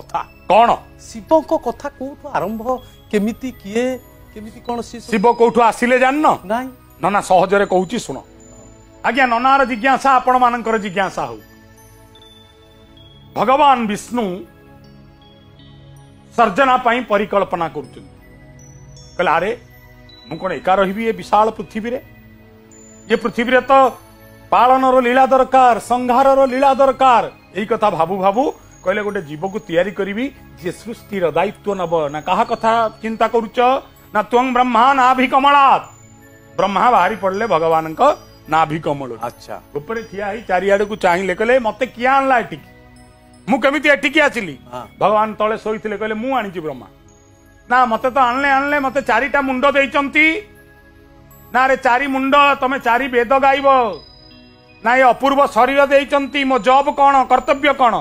कथा कौन शिव को कथा कोठु आरंभ केमिति किए केमिति कोन शिव कौठु आसिले जान नाही नना सहजरे कहूची सुनो आज्ञा ननार जिज्ञासा आपण मानकर जिज्ञासा हो भगवान विष्णु सर्जना पाई परिकल्पना करुचंती अरे मु कौन एका रही ये विशाल पृथ्वी रे ये पृथ्वी रे तो पालन लीला दरकार संहार लीला दरकार यही कथा भाबू भाबू कहले गोटे जीव को तैयारी करी जे सृष्टिर दायित्व नब ना कहा कथा चिंता करुच ना त्वं ब्रह्मा नाभि कमलात् ब्रह्मा बाहरी पड़ले भगवान का नाभि कमल अच्छा ऊपर ठिया ही चारिआड को चाहिए कहले मते किया आनला एटिक मु केमिति एटिक आसिली भगवान तले सोईथिले कहले मु आनिची ब्रह्मा ना मते तो आनले आनले मते चारिटा मुंड देइचंती ना रे चारि मुंड तमे चारि वेद गाइबो ना ये अपूर्व शरीर देइचंती मो जॉब कौन कर्तव्य कौन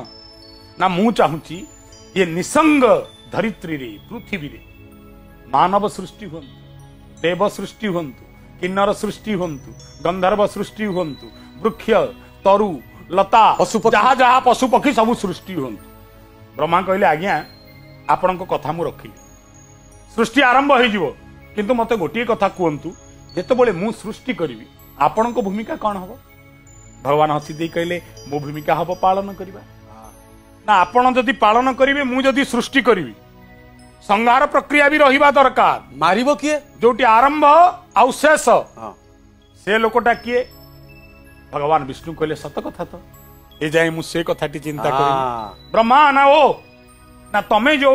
ना मु चाहूची ये निसंग धरित्री रे पृथ्वी रे मानव सृष्टि हुंतु देव सृष्टि हुंतु किन्नर सृष्टि हुंतु गंधर्व सृष्टि हुंतु वृक्ष तरु लता जहा जहा पशु पक्षी सब सृष्टि हुंतु ब्रह्मा कहले आज्ञा आपण कथा मु रखिली सृष्टि आरंभ हो जिवो किंतु मते गोटिए कथा कहंतु जेतेबेले मु सृष्टि करिवि आपण भूमिका कौन हबो भगवान हसी दे कहले मो भूमिका हबो पालन करिबा ना आपण जदि पालन करिवे मु जदि सृष्टि करिवि संहार प्रक्रिया भी रहिबा दरकार मारिबो किए जोटी आरंभ आउ शेष से लोकटा किए भगवान विष्णु कहले सत कथा तो ए जाय मु से कथाटी चिंता करी ब्रह्मा ना ओ ना तमे जो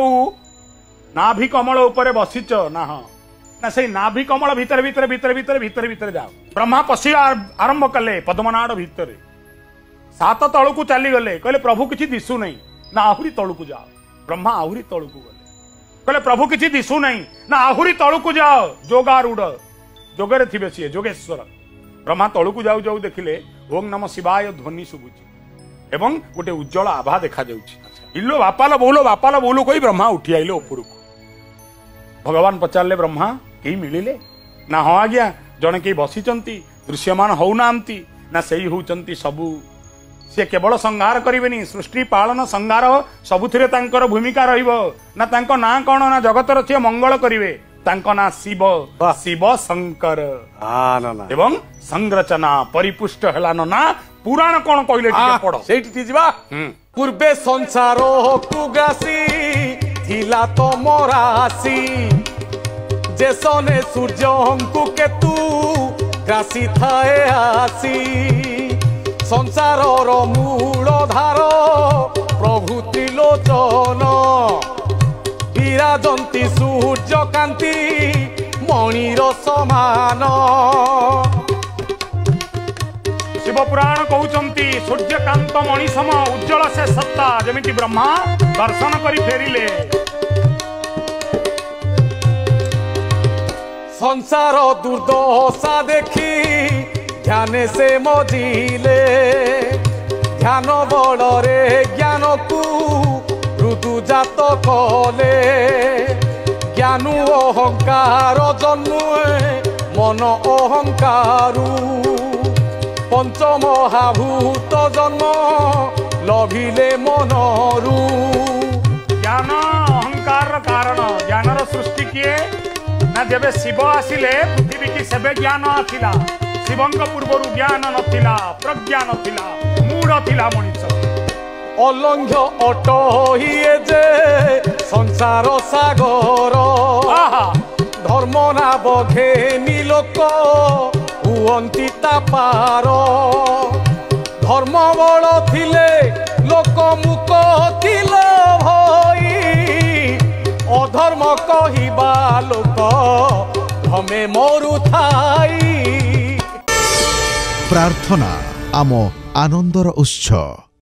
नाभि कमल ऊपर बसिच ना हाँ ना से नाभि कमल भीतर भीतर भीतर भीतर भीतर भीतर जाओ ब्रह्मा पशि आरंभ कले पद्मनाड़ भीतर सात तलू चली गले कहले प्रभु किछि दिशु नहीं ना आहुरी तलू को जाओ ब्रह्मा आहुरी तलू को गले कहले प्रभु किछि दिशु नहीं ना आहुरी तलू को जाओ जोगारूढ़ जोगरे थिबे सिए जोगेश्वर ब्रह्मा तलू को जाऊ जाऊ देखिले ओम नमः शिवाय ध्वनि शुभुची एवं गोटे उज्जवल आभा देखा जाउची इल्लो बापाल बोलो कही ब्रह्मा उठी आइले ऊपर भगवान पचारे ब्रह्मा कई मिलिले ना हाँ आज्ञा जड़े कई बसीचंती दृश्यमान होउनांती ना सही होउचंती सबू से केवल संहार करेनि सृष्टि पालन संहार सबुथिरे तांकर भूमिका रहिबो ना तांको ना कौन ना जगतर से मंगल करिवे तांको ना शिव शिव शंकर एवं संरचना परिपुष्ट हेलान ना पुराण कौन कहले पढ़ सेठी जिबा पूर्वे संसार कुगासी थिला तो मोरासी जेसने सूर्य केतु ग्रासी थाए आसी संसार मूल धार प्रभु त्रिलोचन विराजंती सूर्य कांति मणिर समान शिव पुराण कहउचंती सूर्यकांत मणि सम उज्जवल से सत्ता जेमिति ब्रह्मा दर्शन करी फेरिले संसार दुर्दशा देखी ध्यान से मजिले ध्यान बड़े ज्ञान को ऋतु जात कले ज्ञान अहंकार जन्मे मन अहंकारु पंचमहाभूत जन्म लभिले मनरु ज्ञान अहंकार कारण ज्ञानर सृष्टि किए ना जब शिव आसिले पृथ्वी की सेबे ज्ञान आथिला शिवंक पूर्वर ज्ञान नथिला प्रज्ञा नथिला मूढ़ थिला मनुष्य अलंघ्य अट हिए जे संसार सागर धर्म ना बघे लोक हुअंती तापार धर्म बड़ थिले लोक मुक थिला भई अधर्म कहिबा लोक धमे मरु थाई प्रार्थना आम आनंदर उत्सव।